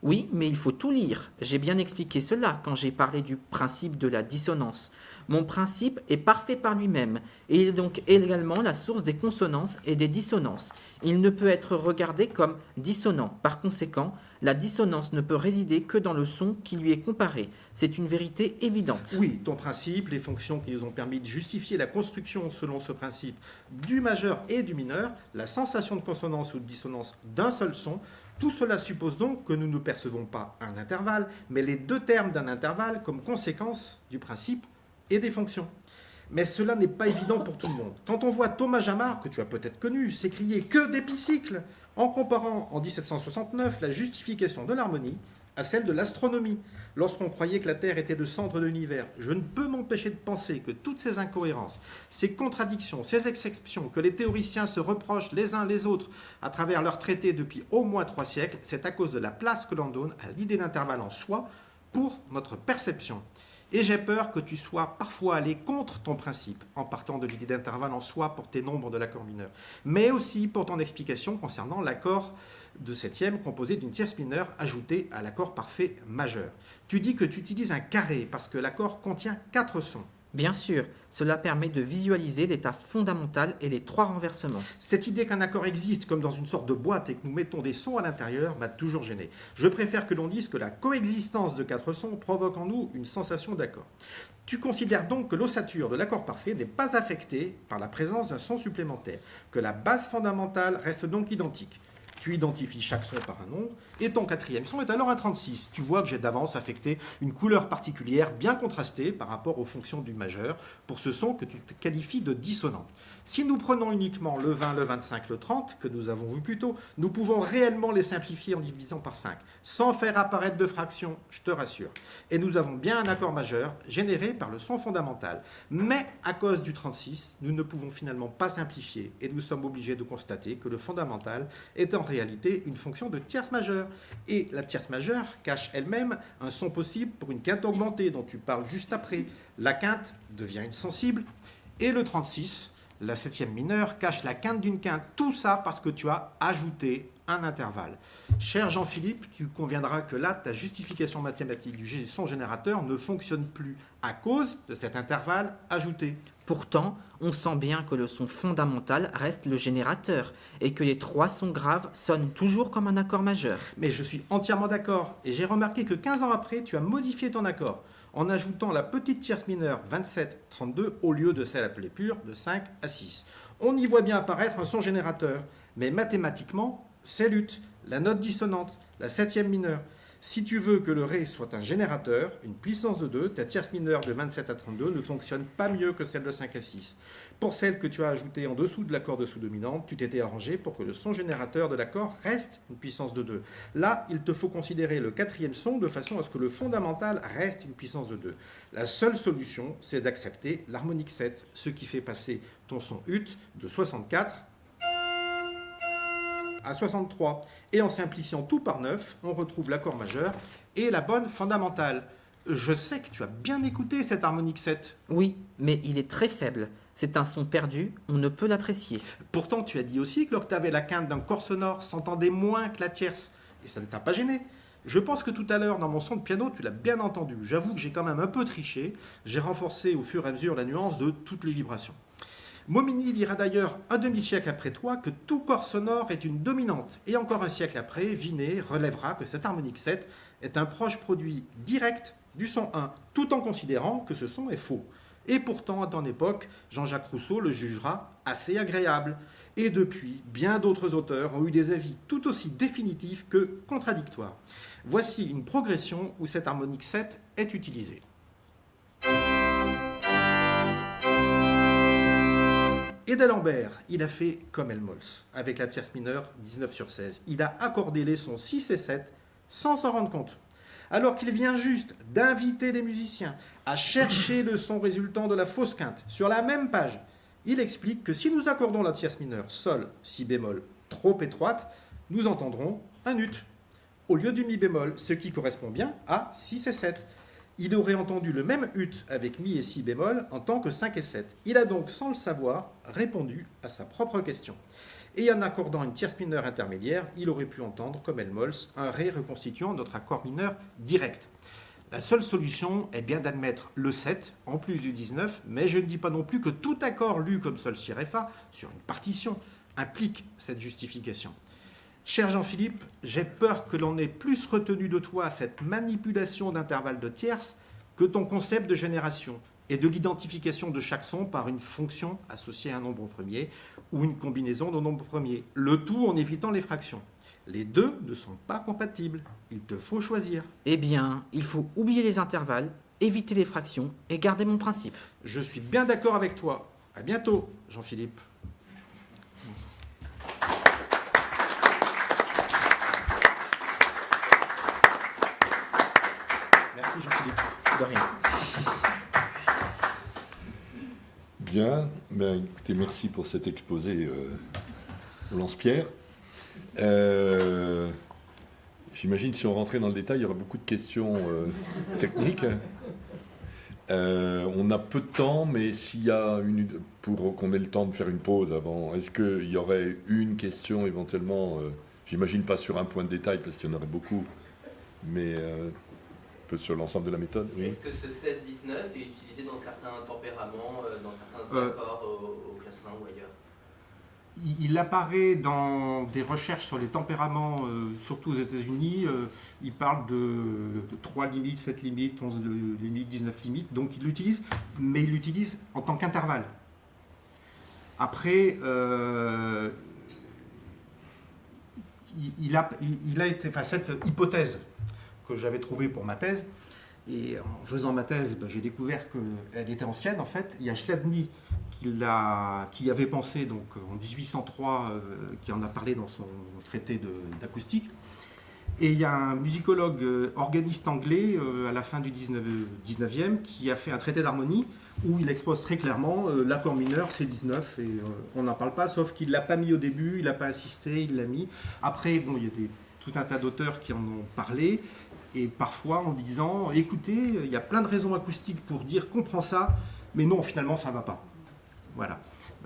Oui, mais il faut tout lire. J'ai bien expliqué cela quand j'ai parlé du principe de la dissonance. Mon principe est parfait par lui-même, et il est donc également la source des consonances et des dissonances. Il ne peut être regardé comme dissonant. Par conséquent, la dissonance ne peut résider que dans le son qui lui est comparé. C'est une vérité évidente. Oui, ton principe, les fonctions qui nous ont permis de justifier la construction selon ce principe du majeur et du mineur, la sensation de consonance ou de dissonance d'un seul son, tout cela suppose donc que nous ne percevons pas un intervalle, mais les deux termes d'un intervalle comme conséquence du principe et des fonctions. Mais cela n'est pas évident pour tout le monde. Quand on voit Thomas Jamard, que tu as peut-être connu, s'écrier que d'épicycles, en comparant en 1769 la justification de l'harmonie à celle de l'astronomie, lorsqu'on croyait que la Terre était le centre de l'univers, je ne peux m'empêcher de penser que toutes ces incohérences, ces contradictions, ces exceptions que les théoriciens se reprochent les uns les autres à travers leurs traités depuis au moins 3 siècles, c'est à cause de la place que l'on donne à l'idée d'intervalle en soi pour notre perception. Et j'ai peur que tu sois parfois allé contre ton principe en partant de l'idée d'intervalle en soi pour tes nombres de l'accord mineur, mais aussi pour ton explication concernant l'accord de septième composé d'une tierce mineure ajoutée à l'accord parfait majeur. Tu dis que tu utilises un carré parce que l'accord contient 4 sons. Bien sûr, cela permet de visualiser l'état fondamental et les 3 renversements. Cette idée qu'un accord existe comme dans une sorte de boîte et que nous mettons des sons à l'intérieur m'a toujours gêné. Je préfère que l'on dise que la coexistence de 4 sons provoque en nous une sensation d'accord. Tu considères donc que l'ossature de l'accord parfait n'est pas affectée par la présence d'un son supplémentaire, que la base fondamentale reste donc identique. Tu identifies chaque son par un nombre, et ton 4e son est alors un 36. Tu vois que j'ai d'avance affecté une couleur particulière bien contrastée par rapport aux fonctions du majeur pour ce son que tu qualifies de dissonant. Si nous prenons uniquement le 20, le 25, le 30, que nous avons vu plus tôt, nous pouvons réellement les simplifier en divisant par 5, sans faire apparaître de fractions, je te rassure. Et nous avons bien un accord majeur généré par le son fondamental. Mais à cause du 36, nous ne pouvons finalement pas simplifier, et nous sommes obligés de constater que le fondamental est en réalité une fonction de tierce majeure. Et la tierce majeure cache elle-même un son possible pour une quinte augmentée dont tu parles juste après. La quinte devient une sensible, et le 36, la 7e mineure, cache la quinte d'une quinte. Tout ça parce que tu as ajouté un intervalle. Cher Jean-Philippe, tu conviendras que là, ta justification mathématique du son générateur ne fonctionne plus à cause de cet intervalle ajouté. Pourtant, on sent bien que le son fondamental reste le générateur et que les 3 sons graves sonnent toujours comme un accord majeur. Mais je suis entièrement d'accord, et j'ai remarqué que 15 ans après, tu as modifié ton accord en ajoutant la petite tierce mineure 27-32 au lieu de celle appelée pure de 5 à 6. On y voit bien apparaître un son générateur, mais mathématiquement, c'est l'ut, la note dissonante, la 7e mineure. Si tu veux que le Ré soit un générateur, une puissance de 2, ta tierce mineure de 27 à 32 ne fonctionne pas mieux que celle de 5 à 6. Pour celle que tu as ajoutée en dessous de l'accord de sous-dominante, tu t'étais arrangé pour que le son générateur de l'accord reste une puissance de 2. Là, il te faut considérer le 4e son de façon à ce que le fondamental reste une puissance de 2. La seule solution, c'est d'accepter l'harmonique 7, ce qui fait passer ton son ut de 64 à 63. Et en simplifiant tout par 9, on retrouve l'accord majeur et la bonne fondamentale. Je sais que tu as bien écouté cette harmonique 7. Oui, mais il est très faible. C'est un son perdu, on ne peut l'apprécier. Pourtant, tu as dit aussi que l'octave et la quinte d'un corps sonore s'entendaient moins que la tierce. Et ça ne t'a pas gêné. Je pense que tout à l'heure, dans mon son de piano, tu l'as bien entendu. J'avoue que j'ai quand même un peu triché. J'ai renforcé au fur et à mesure la nuance de toutes les vibrations. Momini dira d'ailleurs un demi-siècle après toi que tout corps sonore est une dominante. Et encore un siècle après, Vinet relèvera que cette harmonique 7 est un proche produit direct du son 1, tout en considérant que ce son est faux. Et pourtant, à ton époque, Jean-Jacques Rousseau le jugera assez agréable. Et depuis, bien d'autres auteurs ont eu des avis tout aussi définitifs que contradictoires. Voici une progression où cette harmonique 7 est utilisée. Et d'Alembert, il a fait comme Helmholtz, avec la tierce mineure 19 sur 16. Il a accordé les sons 6 et 7 sans s'en rendre compte. Alors qu'il vient juste d'inviter les musiciens à chercher le son résultant de la fausse quinte sur la même page, il explique que si nous accordons la tierce mineure sol, si bémol trop étroite, nous entendrons un ut au lieu du mi bémol, ce qui correspond bien à 6 et 7. Il aurait entendu le même ut avec mi et si bémol en tant que 5 et 7. Il a donc, sans le savoir, répondu à sa propre question. Et en accordant une tierce mineure intermédiaire, il aurait pu entendre, comme Helmholtz, un ré reconstituant notre accord mineur direct. La seule solution est bien d'admettre le 7 en plus du 19, mais je ne dis pas non plus que tout accord lu comme sol si ré fa sur une partition implique cette justification. Cher Jean-Philippe, j'ai peur que l'on ait plus retenu de toi cette manipulation d'intervalle de tierces que ton concept de génération et de l'identification de chaque son par une fonction associée à un nombre premier ou une combinaison de nombres premiers. Le tout en évitant les fractions. Les deux ne sont pas compatibles. Il te faut choisir. Eh bien, il faut oublier les intervalles, éviter les fractions et garder mon principe. Je suis bien d'accord avec toi. À bientôt, Jean-Philippe. Merci, Jean-Philippe. De rien. Bien, ben, écoutez, merci pour cet exposé au lance-pierre. J'imagine si on rentrait dans le détail, il y aurait beaucoup de questions techniques. On a peu de temps, mais s'il y a pour qu'on ait le temps de faire une pause avant, est-ce qu'il y aurait une question éventuellement, j'imagine pas sur un point de détail parce qu'il y en aurait beaucoup, mais un peu sur l'ensemble de la méthode. Oui. Est-ce que ce 16-19 est utilisé dans certains tempéraments, dans certains accords au clavecin ou ailleurs? Il apparaît dans des recherches sur les tempéraments, surtout aux États-Unis. Il parle de 3 limites, 7 limites, 11 limites, 19 limites. Donc il l'utilise, mais il l'utilise en tant qu'intervalle. Après, il a été, enfin, cette hypothèse que j'avais trouvée pour ma thèse, et en faisant ma thèse, j'ai découvert qu'elle était ancienne en fait. Il y a Chladni qui avait pensé donc en 1803, qui en a parlé dans son traité d'acoustique. Et il y a un musicologue organiste anglais à la fin du 19e qui a fait un traité d'harmonie où il expose très clairement l'accord mineur c'est 19 et on n'en parle pas, sauf qu'il ne l'a pas mis au début, il n'a pas insisté, il l'a mis. Après, bon, il y a tout un tas d'auteurs qui en ont parlé. Et parfois en disant, écoutez, il y a plein de raisons acoustiques pour dire qu'on prend ça, mais non, finalement, ça ne va pas. Voilà.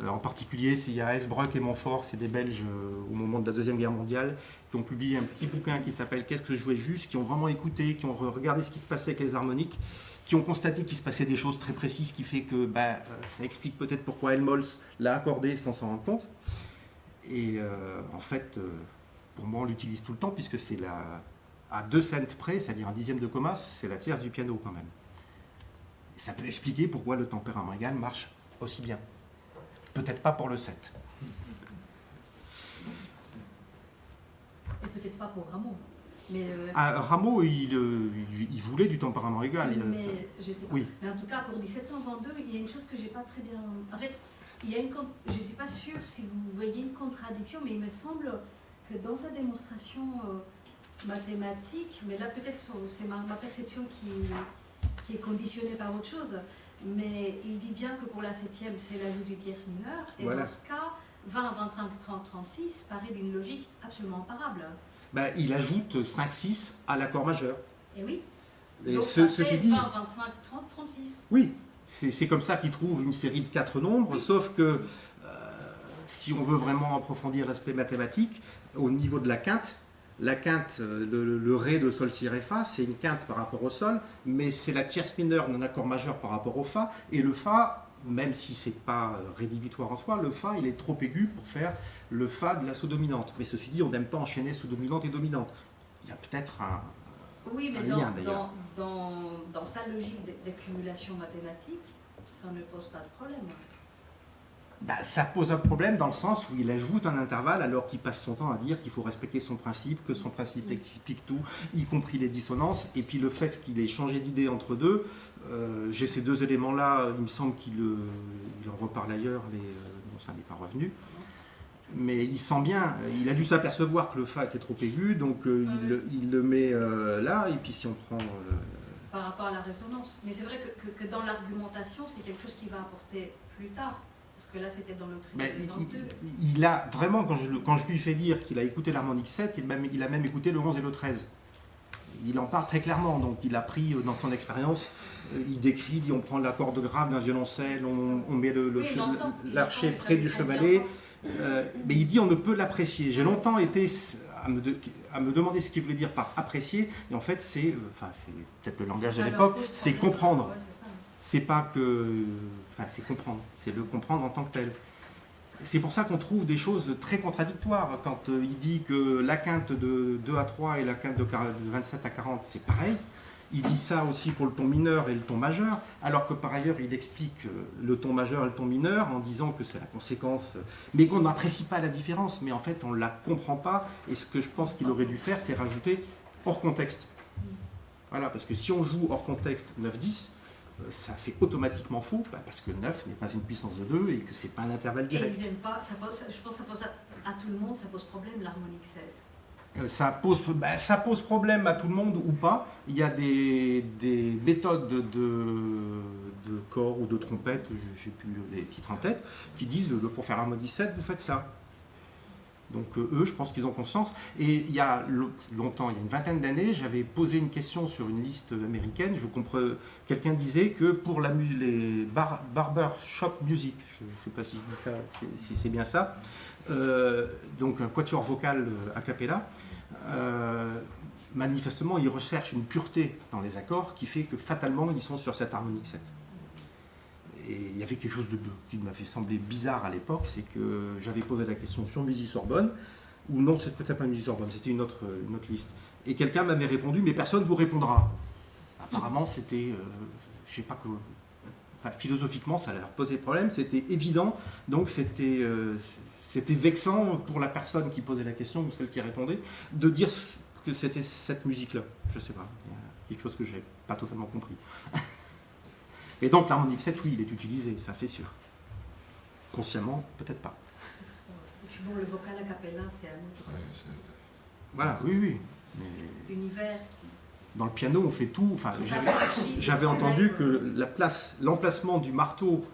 En particulier, il y a Esbroek et Montfort, c'est des Belges au moment de la Deuxième Guerre mondiale, qui ont publié un petit bouquin qui s'appelle « Qu'est-ce que je jouais juste ?», qui ont vraiment écouté, qui ont regardé ce qui se passait avec les harmoniques, qui ont constaté qu'il se passait des choses très précises, qui fait que ça explique peut-être pourquoi Helmholtz l'a accordé sans s'en rendre compte. Et en fait, pour moi, on l'utilise tout le temps, puisque c'est à 2 cents près, c'est-à-dire un dixième de comma, c'est la tierce du piano quand même. Et ça peut expliquer pourquoi le tempérament égal marche aussi bien. Peut-être pas pour le 7. Et peut-être pas pour Rameau. Mais Rameau, il voulait du tempérament égal. Mais je sais pas. Oui. Mais en tout cas, pour 1722, il y a une chose que j'ai pas très bien. En fait, il y a je ne suis pas sûre si vous voyez une contradiction, mais il me semble que dans sa démonstration mathématique, mais là peut-être c'est ma perception qui est conditionnée par autre chose, mais il dit bien que pour la 7e, c'est l'ajout du tierce mineur, et voilà. dans ce cas, 20, 25, 30, 36 paraît d'une logique absolument imparable. Il ajoute 5, 6 à l'accord majeur. Et oui. Et donc ça fait dit, 20, 25, 30, 36. Oui, c'est comme ça qu'il trouve une série de 4 nombres, oui. Sauf que si on veut vraiment approfondir l'aspect mathématique, au niveau de la quinte, le ré de sol si ré fa, c'est une quinte par rapport au sol, mais c'est la tierce mineure d'un accord majeur par rapport au fa, et le fa, même si c'est pas rédhibitoire en soi, le fa il est trop aigu pour faire le fa de la sous-dominante. Mais ceci dit, on n'aime pas enchaîner sous-dominante et dominante. Il y a peut-être un lien d'ailleurs. Dans sa logique d'accumulation mathématique, ça ne pose pas de problème. Ça pose un problème dans le sens où il ajoute un intervalle alors qu'il passe son temps à dire qu'il faut respecter son principe, que son principe explique tout, y compris les dissonances, et puis le fait qu'il ait changé d'idée entre deux, j'ai ces 2 éléments-là, il me semble qu'il en reparle ailleurs, mais ça n'est pas revenu. Mais il sent bien, il a dû s'apercevoir que le fa était trop aigu, donc il le met là, et puis si on prend... Par rapport à la résonance. Mais c'est vrai que dans l'argumentation, c'est quelque chose qui va apporter plus tard. Parce que là, c'était dans le traité. Il a vraiment, quand je lui fais dire qu'il a écouté l'harmonique 7, il a même écouté le 11 et le 13. il en parle très clairement. Donc il a pris dans son expérience, il décrit, il dit on prend l'accord de grave d'un violoncelle, on met l'archet près du chevalet, mais il dit on ne peut l'apprécier. J'ai longtemps été à me demander ce qu'il voulait dire par apprécier, et en fait c'est peut-être le langage de l'époque, c'est comprendre. Ouais, c'est ça. C'est pas que. Enfin, c'est comprendre. C'est le comprendre en tant que tel. C'est pour ça qu'on trouve des choses très contradictoires. Quand il dit que la quinte de 2 à 3 et la quinte de 27 à 40, c'est pareil. Il dit ça aussi pour le ton mineur et le ton majeur, alors que par ailleurs, il explique le ton majeur et le ton mineur en disant que c'est la conséquence, mais qu'on n'apprécie pas la différence, mais en fait, on ne la comprend pas. Et ce que je pense qu'il aurait dû faire, c'est rajouter hors contexte. Voilà, parce que si on joue hors contexte 9-10, ça fait automatiquement faux, parce que 9 n'est pas une puissance de 2 et que c'est pas un intervalle Et direct. ils n'aiment pas, je pense que ça pose à tout le monde, ça pose problème l'harmonique 7. Ça pose problème à tout le monde ou pas. Il y a des méthodes de corps ou de trompette, je n'ai plus les titres en tête, qui disent pour faire harmonie 7, vous faites ça. Donc eux, je pense qu'ils ont conscience. Et il y a longtemps, il y a une vingtaine d'années, j'avais posé une question sur une liste américaine. Quelqu'un disait que pour les barbershop music, je ne sais pas si je dis ça, si c'est bien ça, donc un quatuor vocal a cappella, manifestement, ils recherchent une pureté dans les accords qui fait que fatalement, ils sont sur cette harmonique 7. Et il y avait quelque chose qui m'avait semblé bizarre à l'époque, c'est que j'avais posé la question sur Musique-Sorbonne, ou non, c'était peut-être pas Musique-Sorbonne, c'était une autre liste. Et quelqu'un m'avait répondu, mais personne ne vous répondra. Apparemment, c'était, je sais pas que, enfin, philosophiquement, ça leur posait problème, c'était évident, donc c'était vexant pour la personne qui posait la question ou celle qui répondait, de dire que c'était cette musique-là. Je sais pas, il y a quelque chose que j'ai pas totalement compris. Et donc l'harmonique 7, oui, il est utilisé, ça c'est sûr. Consciemment, peut-être pas. Et puis bon, le vocal a cappella, c'est un autre Voilà, oui. Mais univers. dans le piano, on fait tout. Enfin, Ça j'avais entendu que l'emplacement du marteau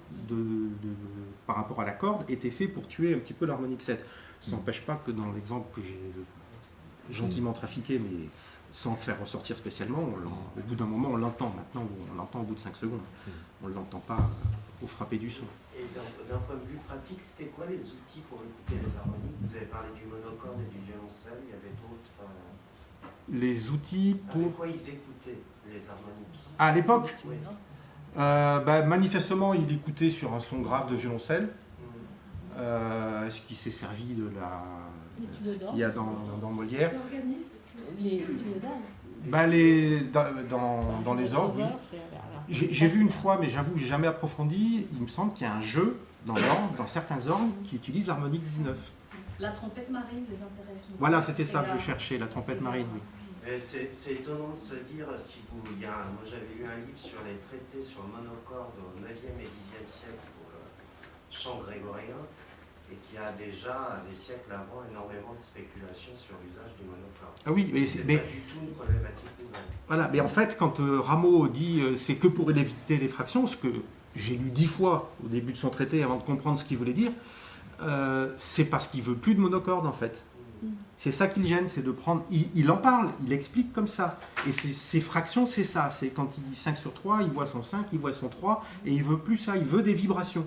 par rapport à la corde était fait pour tuer un petit peu l'harmonique 7. Ça n'empêche pas que dans l'exemple que j'ai gentiment trafiqué, mais sans le faire ressortir spécialement, au bout d'un moment on l'entend. Maintenant on l'entend au bout de 5 secondes. On ne l'entend pas au frappé du son. Et d'un point de vue pratique, c'était quoi les outils pour écouter les harmoniques? Vous avez parlé du monocorde et du violoncelle, il y avait d'autres... Les outils pour... Avec quoi ils écoutaient les harmoniques? À l'époque, Oui. manifestement il écoutait sur un son grave de violoncelle. Est-ce qu'il s'est servi de ce qu'il y a dans Molière? Dans les orgues, oui. J'ai vu une fois, mais j'avoue que j'ai jamais approfondi. Il me semble qu'il y a un jeu dans certains orgues qui utilisent l'harmonique 19. La trompette marine les intéresse. Voilà, c'était ça que je cherchais, la trompette marine, oui. C'est étonnant de se dire, moi j'avais lu un livre sur les traités sur le monocorde au 9e et 10e siècle pour le chant grégorien, et qui a déjà, des siècles avant, énormément de spéculations sur l'usage du monocorde. Ah oui, mais pas du tout une problématique nouvelle. Voilà, mais en fait, quand Rameau dit c'est que pour éviter les fractions, ce que j'ai lu 10 fois au début de son traité avant de comprendre ce qu'il voulait dire, c'est parce qu'il veut plus de monocorde en fait. C'est ça qui le gêne, c'est de prendre... Il en parle, il explique comme ça. Et ces fractions, c'est ça. C'est quand il dit 5 sur 3, il voit son 5, il voit son 3, et il veut plus ça, il veut des vibrations.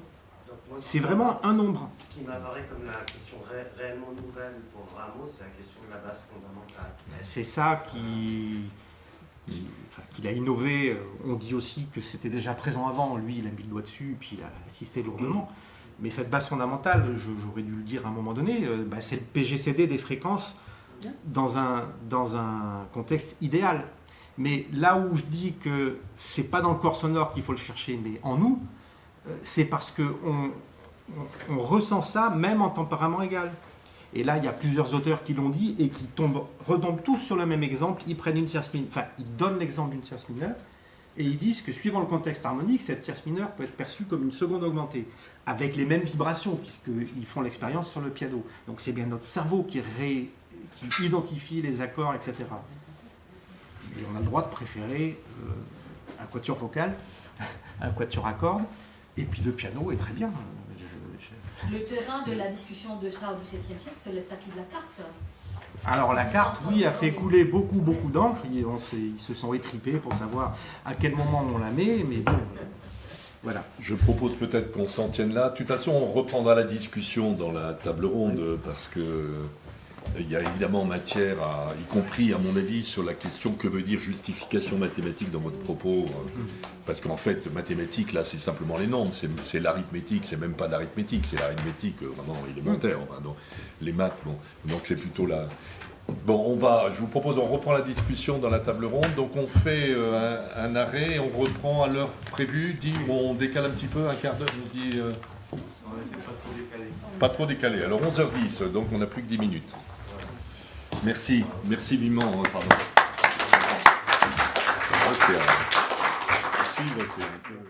C'est vraiment un nombre. Ce qui m'apparaît comme la question réellement nouvelle pour Rameau, c'est la question de la base fondamentale. C'est ça qu'il a innové. On dit aussi que c'était déjà présent avant. Lui, il a mis le doigt dessus, puis il a assisté lourdement. Mais cette base fondamentale, j'aurais dû le dire à un moment donné, c'est le PGCD des fréquences dans un contexte idéal. Mais là où je dis que c'est pas dans le corps sonore qu'il faut le chercher, mais en nous, c'est parce qu'on ressent ça même en tempérament égal. Et là, il y a plusieurs auteurs qui l'ont dit et qui retombent tous sur le même exemple. Ils prennent une tierce mineure, enfin, ils donnent l'exemple d'une tierce mineure et ils disent que suivant le contexte harmonique, cette tierce mineure peut être perçue comme une seconde augmentée, avec les mêmes vibrations, puisqu'ils font l'expérience sur le piano. Donc c'est bien notre cerveau qui identifie les accords, etc. Et on a le droit de préférer un quatuor vocal, un quatuor à cordes, et puis le piano est très bien. Le terrain de la discussion de ça au XVIIe siècle, c'est le statut de la carte. Alors la carte, oui, a fait couler beaucoup d'encre. Ils se sont étripés pour savoir à quel moment on la met, mais bon, voilà. Je propose peut-être qu'on s'en tienne là. De toute façon, on reprendra la discussion dans la table ronde parce que il y a évidemment matière, y compris à mon avis, sur la question que veut dire justification mathématique dans votre propos. Parce qu'en fait, mathématiques, là, c'est simplement les nombres. C'est l'arithmétique, c'est même pas de l'arithmétique, c'est l'arithmétique vraiment élémentaire. Enfin, donc, les maths, bon. Donc c'est plutôt là. Bon, je vous propose, on reprend la discussion dans la table ronde. Donc on fait un arrêt, on reprend à l'heure prévue. On décale un petit peu, un quart d'heure, on se dit. Pas trop décalé. Alors 11h10, donc on n'a plus que 10 minutes. Merci vivement. Pardon. Merci, c'est un peu...